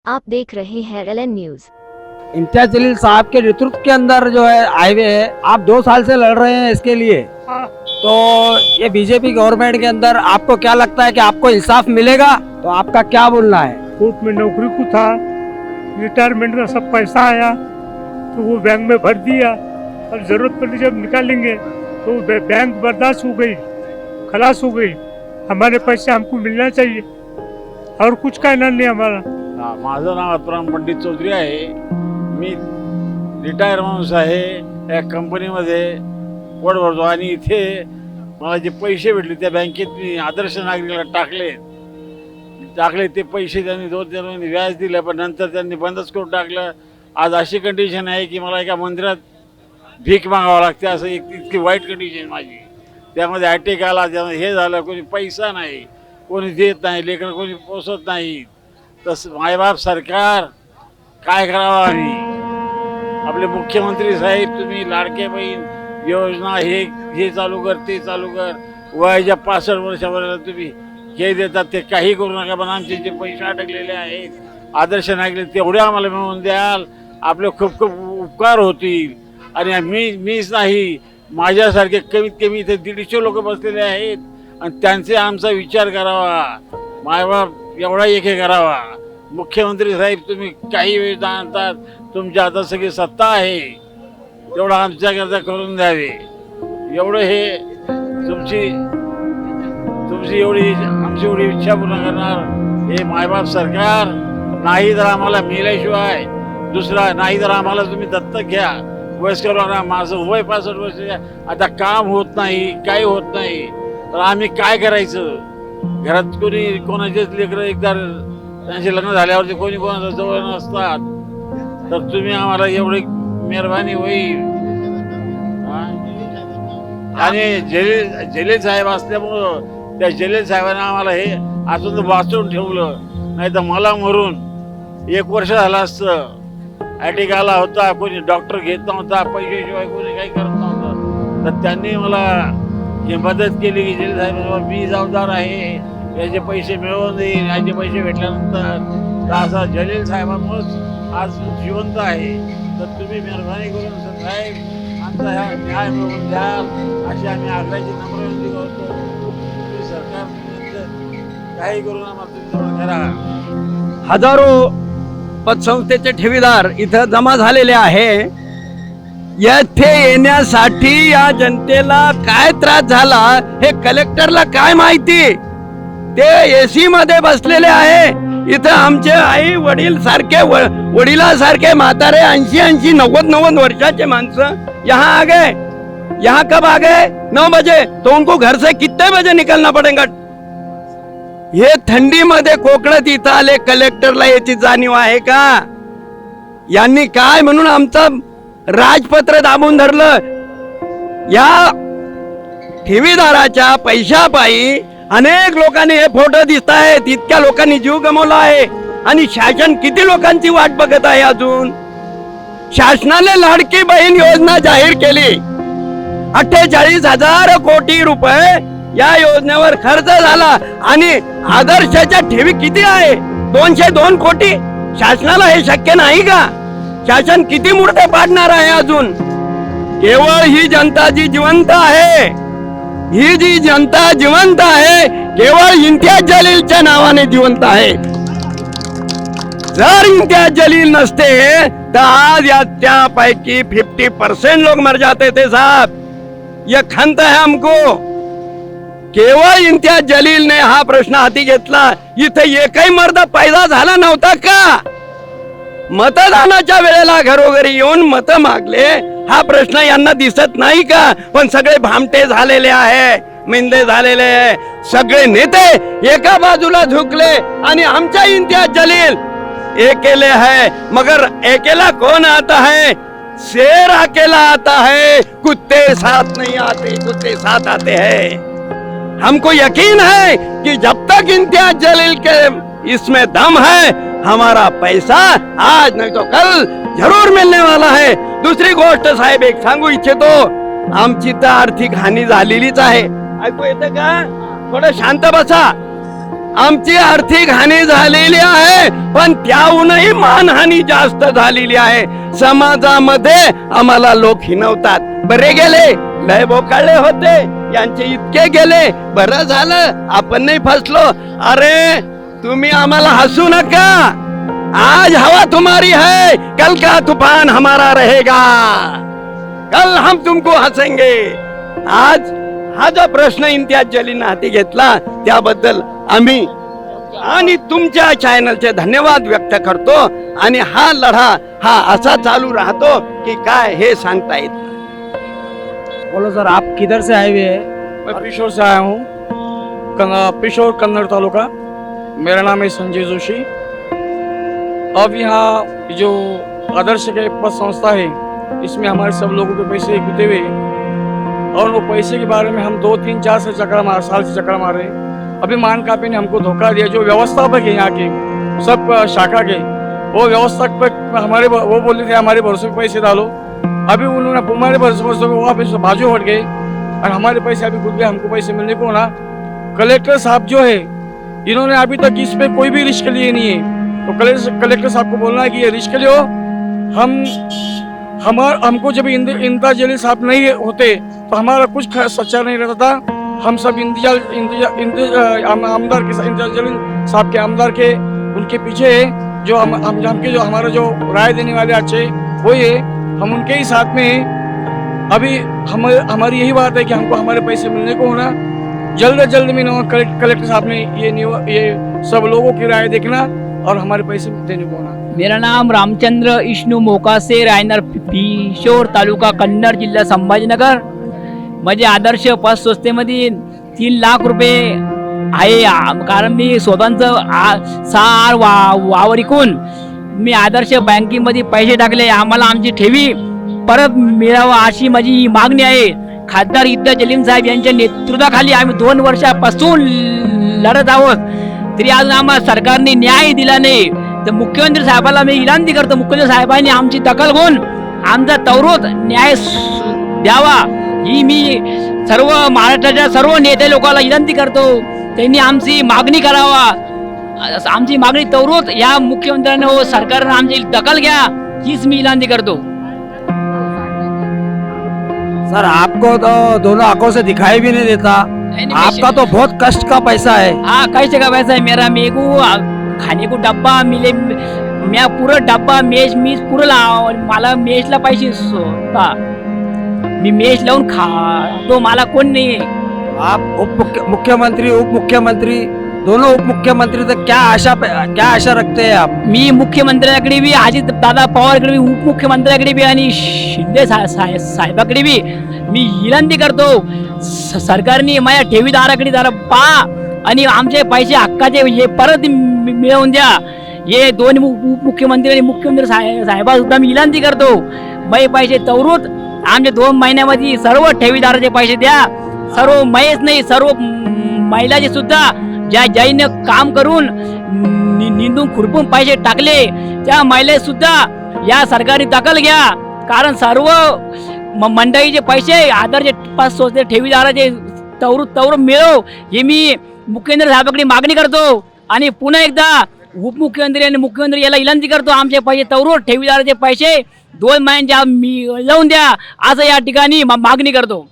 आप देख रहे हैं LN न्यूज। इम्तियाज जलील साहब के नेतृत्व के अंदर जो है हाईवे है, आप 2 साल से लड़ रहे हैं इसके लिए। तो ये बीजेपी गवर्नमेंट के अंदर आपको क्या लगता है कि आपको इंसाफ मिलेगा? तो आपका क्या बोलना है? कोर्ट में नौकरी को था, रिटायरमेंट का सब पैसा आया तो वो बैंक में भर दिया। अब जरूरत पड़ी जब निकालेंगे तो बैंक बर्दाश्त हो गई, खलास हो गई। हमारे पैसे हमको मिलना चाहिए और कुछ कहना नहीं हमारा। माझं नाव अतुराम पंडित चौधरी आहे। मी रिटायर माणूस आहे। या कंपनीमध्ये पोट भरतो आणि इथे मला जे पैसे भेटले त्या बँकेत मी आदर्श नागरिकाला टाकले ते पैसे त्यांनी 2-3 महिने व्याज दिलं, पण नंतर त्यांनी बंदच करून टाकलं। आज अशी कंडिशन आहे की मला एका मंदिरात भीक मागावं लागते, असं इतकी वाईट कंडिशन माझी। त्यामध्ये अटॅक आला, त्यामध्ये हे झालं, कोणी पैसा नाही, कोणी देत नाही, लेकरं कोणी पोसत नाही। तसं मायबाप सरकार काय करावं? आणि आपले मुख्यमंत्री साहेब, तुम्ही लाडके बहीण योजना हे चालू कर, ते चालू कर। वयाच्या 65 वर्षावर तुम्ही हे देतात, ते काही करू नका, पण आमचे जे पैसे अटकलेले आहेत आदर्श नागरिक तेवढे आम्हाला मिळवून द्याल, आपले खूप खूप उपकार होतील। आणि मीच नाही, माझ्यासारखे कमीत कमी इथे 150 लोक बसलेले आहेत आणि त्यांचे आमचा विचार करावा। मायबाप एवढा एक करावा। मुख्यमंत्री साहेब, तुम्ही काही वेळ जाणतात, तुमच्या हातात सगळी सत्ता आहे, तेवढं आमच्याकरता करून द्यावे। एवढं हे तुमची आमची एवढी इच्छा पूर्ण करणार हे मायबाप सरकार। नाही तर आम्हाला मेल्याशिवाय दुसरा नाही, तर आम्हाला तुम्ही दत्तक घ्या। वयस्कर माझं वय 65 वर्ष, आता काम होत नाही, काही होत नाही, तर आम्ही काय करायचं? घरात कोणाचेच लेकरं एकदा त्यांचे लग्न झाल्यावरती कोणाच्या जवळ नसतात, तर तुम्ही आम्हाला एवढी मेहरबानी होईल। आणि जलील साहेब असल्यामुळं त्या जलील साहेबांना आम्हाला हे अजून वाचवून ठेवलं, नाही तर मला मरून 1 वर्ष झालं असतं। अटॅक आला होता, कोणी डॉक्टर घेत नव्हता, पैशाशिवाय कोणी काही करत नव्हतं, तर त्यांनी मला ही मदत केली की जलील साहेब मी जबाबदार आहे, याचे पैसे मिळवून देईन, याचे पैसे भेटल्यानंतर। तर असा जलील साहेबांमुळेच आज जिवंत आहे। तर तुम्ही मेहरबानी करून साहेब आमचा ह्या न्याय मिळवून द्याल, अशी आम्ही आग्रहाची नम्र विनंती करतो। तुम्ही सरकार काही करून आम्हाला तुमच्यावर करा। हजारो पतसंस्थेचे ठेवीदार इथं जमा झालेले आहे। येथे येण्यासाठी या जनतेला काय त्रास झाला हे कलेक्टरला काय माहिती? ते एसी मध्ये बसलेले आहे। इथं आमचे आई वडील सारखे वडिलासारखे म्हातारे 80-80, 90-90 वर्षाचे माणसं यहाँ आ गए। यहाँ कब आ गए? 9 बजे। तो उनको घर से कितने बजे निकलना पड़ेगा? हे थंडी मध्ये कोकणात इथं आले, कलेक्टरला याची जाणीव आहे का? यांनी काय म्हणून आमचं राजपत्र दाबून धरलं? या ठेवीदाराच्या पैशापायी अनेक लोकांनी हे फोटो दिसत आहेत, इतक्या लोकांनी जीव गमावला आहे। आणि शासन किती लोकांची वाट बघत आहे अजून? शासनाने लाडकी बहीण योजना जाहीर केली, 48,000 कोटी रुपये या योजनेवर खर्च झाला। आणि आदर्शाच्या ठेवी किती आहे? 202 कोटी। शासनाला हे शक्य नाही का? शासन किती मूर्ते पाडणार आहे अजून? केवळ ही जनता जी जिवंत आहे, ही जी जनता जिवंत आहे, केवळ इम्तियाज जलीलच्या नावाने जिवंत आहे। जर इम्तियाज जलील नसते तर आज याच्यापैकी 50% लोग मर जाते थे साहब। ये खंत है हमको। केवळ इम्तियाज जलील ने हा प्रश्न हाती घेतला। इथे एकही मर्द पैदा झाला नव्हता का? मतदानाच्या वेळेला घरोघरी येऊन मत मागले, हा प्रश्न यांना दिसत नाही का? पण सगळे भामटे झालेले आहे, मिंदे झालेले आहे। सगळे नेते एका बाजूला झुकले आणि आमचा इम्तियाज जलील अकेले है, मगर अकेला कौन आता है? शेर अकेला आता है, कुत्ते साथ नहीं आते, कुत्ते साथ आते हैं। हमको यकीन है कि जब तक इम्तियाज जलील के इसमें दम है, हमारा पैसा आज नहीं तो कल जरूर मिलने वाला है। दुसरी गोष्ट साहेब एक सांगू इच्छितो, आमची तर आर्थिक हानी झालेलीच आहे। ऐकू येतं का? थोडं शांत बसा। आमची आर्थिक हानी झालेली आहे, पण त्याहूनही मानहानी जास्त झालेली आहे. समाजामध्ये आम्हाला लोक हिणवतात. बरे गेले, लय बोकाळले होते, यांचे इतके गेले, बरं झालं आपण नाही फसलो. अरे तुम्ही आम्हाला हसू नका. आज हवा तुम्हारी है, कल का तूफान हमारा रहेगा. कल हम तुमको हसेंगे. आज हा जो प्रश्न इम्तियाज जलीलने हाती घेतला त्याबद्दल आम्ही आणि तुमच्या चॅनलचे धन्यवाद व्यक्त करतो. आणि हा लढा हा असा चालू राहतो की काय हे सांगता येत नाही. बोलो सर, आप किधर से आए हुए हैं? मैं पिशोर से आया हूँ, पिशोर कन्नड़ तालुका। मेरा नाम है संजय जोशी। अब यहाँ जो आदर्श के पद संस्था है, इसमें हमारे सब लोगों के पैसे गुते हुए और वो पैसे के बारे में हम 2, 3, 4 से साल से चक्कर मार रहे। अभी मान कापी ने हमको धोखा दिया। जो व्यवस्थापक है यहाँ के सब शाखा के, वो व्यवस्थापक हमारे वो बोलते थे हमारे भरोसे पे पैसे डालो। अभी उन्होंने हमारे भरोसे वो वापस बाजू हट गए और हमारे पैसे अभी गुट गए, हमको पैसे मिलने को ना। कलेक्टर साहब जो है, इन्होंने अभी तक इस पे कोई भी रिस्क लिए नहीं है। तो कलेक्टर साहब को बोलना है कि ये रिस्क लियो। हमको जब इम्तियाज जलील साहब नहीं होते तो हमारा कुछ सच्चा नहीं रहता था। हम सब इम्तियाज जलील साहब के आमदार के उनके पीछे जो हमके जो हमारा जो राय देने वाले अच्छे वो ये, हम उनके ही साथ में। अभी हमारी यही बात है कि हमको हमारे पैसे मिलने को होना जल्द में कलेक्टर साहब ने ये सब लोगों की राय देखना और हमारे पैसे देने को होना। मेरा नाम रामचंद्र इष्णू मोकासे, राहणार पिशोर, तालुका कन्नड, जिल्हा संभाजीनगर। माझे आदर्श पत संस्थेमध्ये 3 लाख रुपये आहे, कारण मी स्वतःचं 6 वावर विकून मी आदर्श बँकेमध्ये पैसे टाकले। आम्हाला आमची ठेवी परत मिळावा अशी माझी मागणी आहे। खासदार इम्तियाज जलील साहेब यांच्या नेतृत्वाखाली आम्ही 2 वर्षापासून लढत आहोत, तरी अजून आम्हाला सरकारने न्याय दिला नाही। तर मुख्यमंत्री साहेबाला मी विनंती करतो, मुख्यमंत्री साहेबांनी आमची दखल घेऊन आमचा त्वरित न्याय द्यावा ही मी सर्व महाराष्ट्राच्या सर्व नेते लोकांना विनंती करतो। त्यांनी आमची मागणी करावा, आमची मागणी त्वरित या मुख्यमंत्र्यांनी व सरकारने आमची दखल घ्या हीच मी विनंती करतो। सर, आपको तो दोनों आंखों से दिखाई भी नहीं देता। आपका तो बहुत कष्ट का पैसा है। हाँ, कैसे का पैसा है मेरा। मेरे को खाने को डब्बा मिले, मैं पूरा डब्बा मेज पूरा मला मेजला पैसे का मी मेज लावून खा तो मला कोण नाही। आप मुख्यमंत्री उप मुख्यमंत्री दोनों उप मुख्यमंत्री तो क्या आशा रखते हैं आप? मी मुख्यमंत्र्याकडे बी, अजित दादा पवारकडे बी, उपमुख्यमंत्र्याकडे बी आणि शिंदे साहेबाकडे बी मी विनंती करतो, सरकारने माझ्या ठेवीदाराकडे जरा पहा आणि आमचे पैसे हक्काचे हे परत मिळवून द्या। हे 2 उपमुख्यमंत्री आणि मुख्यमंत्री साहेबा सुद्धा मी विनंती करतो, माझे पैसे त्वरित आमचे 2 महिन्यामध्ये सर्व ठेवीदाराचे पैसे द्या। सर्व महेश नाही, सर्व महिलाचे सुद्धा ज्याने काम करून निंदून खुरपून पैसे टाकले त्या महिला सुद्धा या सरकारने दखल घ्या, कारण सर्व मंडळीचे पैसे आदरचे 500 ठेवीदाराचे तवर मिळव ही मी मुख्यमंत्री साहेबांकडे मागणी करतो। आणि पुन्हा एकदा उपमुख्यमंत्री आणि मुख्यमंत्री याला विनंती करतो, आमचे पैसे तवर ठेवीदाराचे पैसे 2 महिन्यांच्या मिळवून द्या असं या ठिकाणी मागणी करतो।